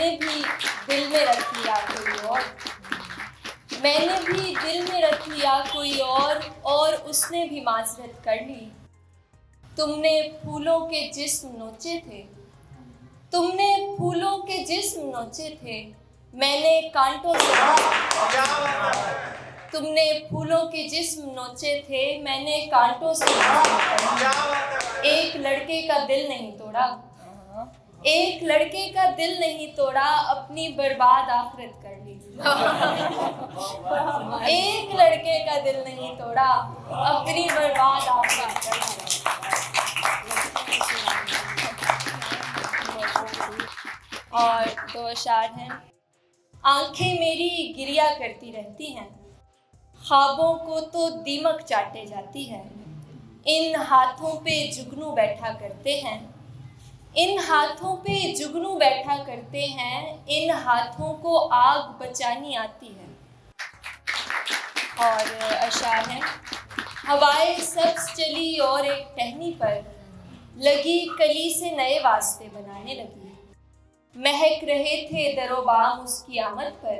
मैंने भी दिल में रख लिया कोई और, मैंने भी दिल में रख लिया कोई और उसने भी माजरत कर ली। तुमने फूलों के जिस्म नोचे थे, तुमने फूलों के जिस्म नोचे थे, मैंने कांटों से। तुमने फूलों के जिस्म नोचे थे, मैंने कांटों से। एक लड़के का दिल नहीं तोड़ा, एक लड़के का दिल नहीं तोड़ा, अपनी बर्बाद आखिरत कर ली। एक लड़के का दिल नहीं तोड़ा, अपनी बर्बाद आखिरत कर ली। और दो अशार हैं। आंखें मेरी गिरिया करती रहती हैं, ख्वाबों को तो दीमक चाटे जाती है। इन हाथों पे जुगनू बैठा करते हैं, इन हाथों पे जुगनू बैठा करते हैं, इन हाथों को आग बचानी आती है। और अशार है। हवाएं सब्ज चली और एक टहनी पर लगी, कली से नए वास्ते बनाने लगी। महक रहे थे दरोबाम उसकी आमद पर,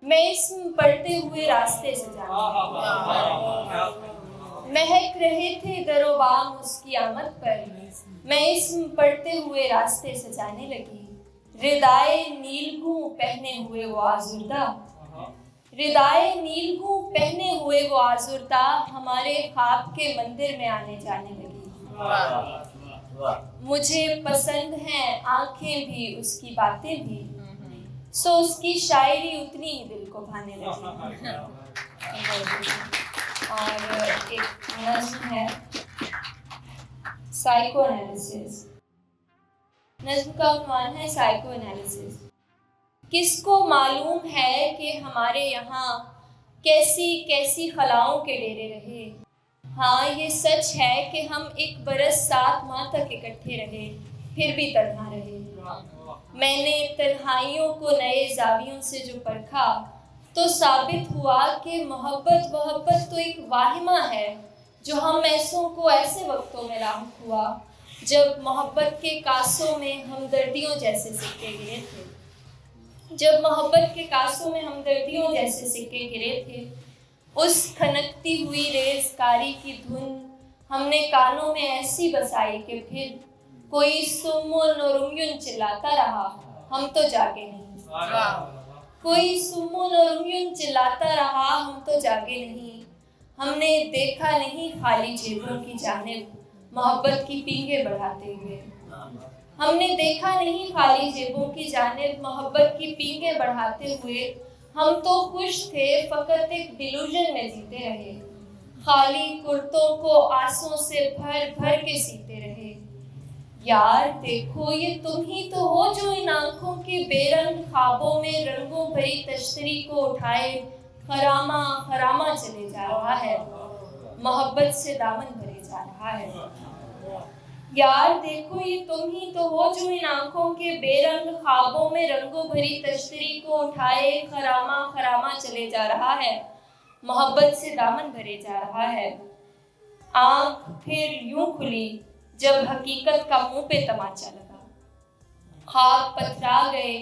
मैं इस्म पढ़ते हुए रास्ते सजाने। महक रहे थे दरोबाम उसकी आमद पर, मैं इस्म पढ़ते हुए रास्ते सजाने लगी। रिदाए नीलगू पहने हुए वो आजुर्दा, रिदाए नीलगू पहने हुए वो आजुर्दा, हमारे ख्वाब के मंदिर में आने जाने लगी। मुझे पसंद हैं आंखें भी उसकी बातें भी, सो उसकी शायरी उतनी ही दिल को भाने लगी। और एक नज्म है साइको एनालिसिस। नज्म का उन्वान है साइको एनालिसिस। किसको मालूम है कि हमारे यहाँ कैसी कैसी खलाओं के डेरे रहे। हाँ ये सच है कि हम 1 बरस 7 माह तक इकट्ठे रहे, फिर भी तन्हा रहे। मैंने तन्हाइयों को नए जावियों से जो परखा, तो साबित हुआ कि मोहब्बत तो एक वाहिमा है, जो हम ऐसों को ऐसे वक्तों में लाहुक हुआ जब मोहब्बत के कासों में हमदर्दियों जैसे सिक्के गिरे थे। जब मोहब्बत के कासों में हमदर्दियों जैसे सिक्के गिरे थे, उस खनकती हुई रेज़कारी की धुन हमने कानों में ऐसी बसाई कि फिर कोई सुम्मुन और उम्युन चिल्लाता रहा, हम तो जागे नहीं। कोई सुम्मुन और उम्युन चिल्लाता रहा, हम तो जागे नहीं। हमने देखा नहीं खाली जेबों की जानिब मोहब्बत की पींगे बढ़ाते हुए। हमने देखा नहीं खाली जेबों की जानिब मोहब्बत की पींगे बढ़ाते हुए। हम तो खुश थे, फकत एक डिल्यूजन में जीते रहे। खाली कुर्तों को आंसुओं से भर भर के सीते रहे। यार देखो ये तुम ही तो हो जो इन आंखों के बेरंग ख्वाबों में रंगों भरी तश्तरी को उठाए खरामा खरामा चले जा रहा है, मोहब्बत से दामन भरे जा रहा है। यार देखो ये तुम ही तो हो जो इन आंखों के बेरंग ख्वाबों में रंगों भरी तश्तरी को उठाए खरामा खरामा चले जा रहा है, मोहब्बत से दामन भरे जा रहा है। आंख फिर यूं खुली जब हकीकत का मुंह पे तमाचा लगा। ख्वाब पथरा गए,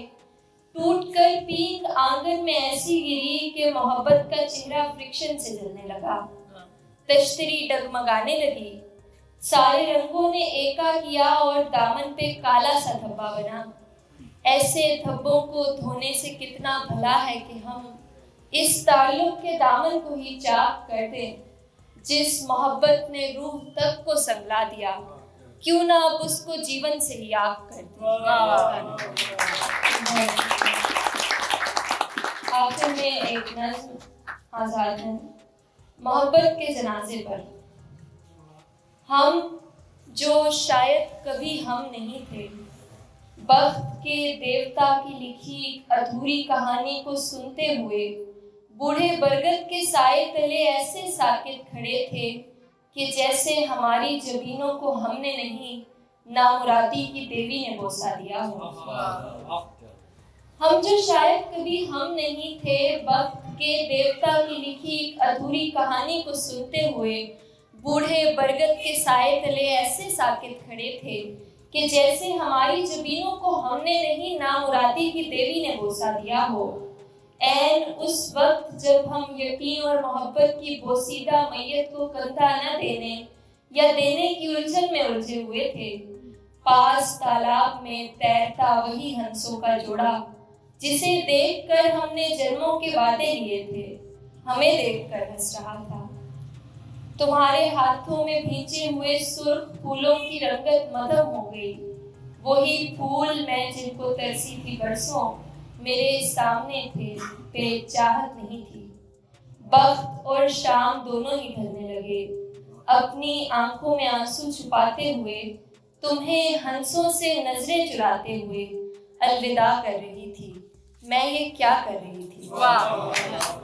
टूटकर पींग आंगन में ऐसी गिरी कि मोहब्बत का चेहरा फ्रिक्शन से जलने लगा। तश्तरी डगमगाने लगी, सारे रंगों ने एका किया और दामन पे काला सा धब्बा बना। ऐसे धब्बों को धोने से कितना भला है कि हम इस ताल्लुक के दामन को ही चाक कर दें, जिस मोहब्बत ने रूह तक को संगला दिया, क्यों ना अब उसको जीवन से ही आग कर दें। आखिर में एक नज़्म आजाद है मोहब्बत के जनाजे पर। हम जो शायद कभी हम नहीं थे, बख्त के देवता की लिखी अधूरी कहानी को सुनते हुए बूढ़े बरगद के साए तले ऐसे साकित खड़े थे कि जैसे हमारी जबीनों को हमने नहीं, नामुरादी की देवी ने बोसा दिया हो। हम जो शायद कभी हम नहीं थे, वक्त के देवता की लिखी अधूरी कहानी को सुनते हुए बूढ़े बरगद के साए तले ऐसे साकित खड़े थे कि जैसे हमारी जबीनों को हमने नहीं नामुरादी की देवी ने बोसा दिया हो। ऐन उस वक्त जब हम यकीन और मोहब्बत की बोसीदा मैयत को कंधा न देने या देने की उलझन में उलझे हुए थे, पास तालाब में तैरता वही हंसों का जोड़ा जिसे देखकर हमने जन्मों के वादे लिए थे, हमें देखकर हंस रहा था। तुम्हारे हाथों में भींचे हुए सुर्ख फूलों की रंगत मदम हो गई। वही फूल मैं जिनको तरसी थी बरसों मेरे सामने थे, बेचाहत नहीं थी। वक्त और शाम दोनों ही ढलने लगे। अपनी आंखों में आंसू छुपाते हुए, तुम्हें हंसों से नजरें चुराते हुए अलविदा कर रही थी। मैं ये क्या कर रही थी। वाह।